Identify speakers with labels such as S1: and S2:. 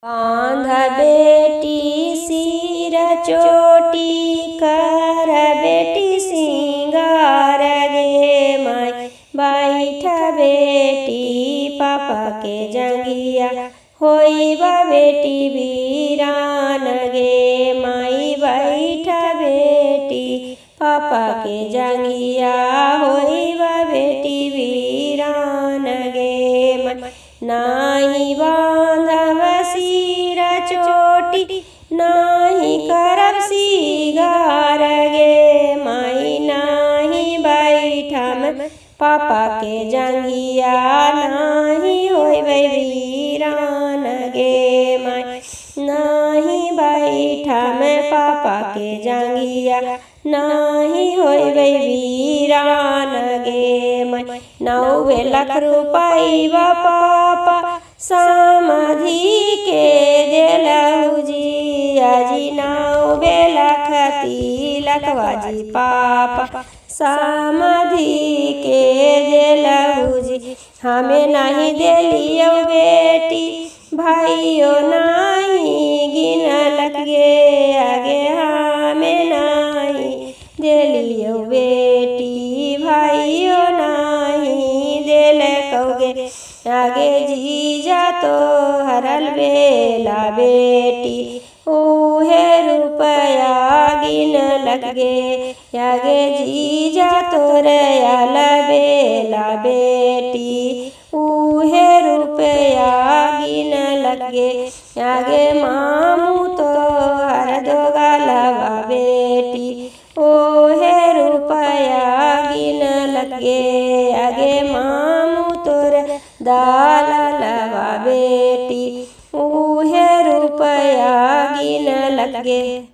S1: बांध बेटी सिर चोटी कर बेटी सिंगार गे माई बैठ बेटी पापा के जंगिया होइबा बेटी वीरान गे माई बैठ बेटी पापा के जंगिया होइबा बेटी वीरान गे माई नाही बांधब सिर चोटी नाही करब सिंगार गे माई नाही बैठम पापा के जंगिया नाही होइबे वीरान गे माई नाही बैठम पापा के जंगिया नाही होइबे वीरान गे माई 9 लाख रुपया पापा समाधि के देलहु जी आजी 9 लाख तिलकवा जी पापा समाधि के देलहु जी हमें नहीं देलियो बेटी भाइयों नहीं गिनलक गे आगे हमें नहीं देलियो बेटी भाइयों नहीं देलकोगे आगे जीजा तो हरल बेला बेटी उहे रुपया गिनलक गे आगे जीजा तोरे आल बेला बेटी उहे रुपया गिनलक गे आगे मामू तो हर दो गालवा बेटी ओहे रुपया गिनलक गे आगे मामू तोरे दाल लवा बेटी उहे रुपया गिनलक गे।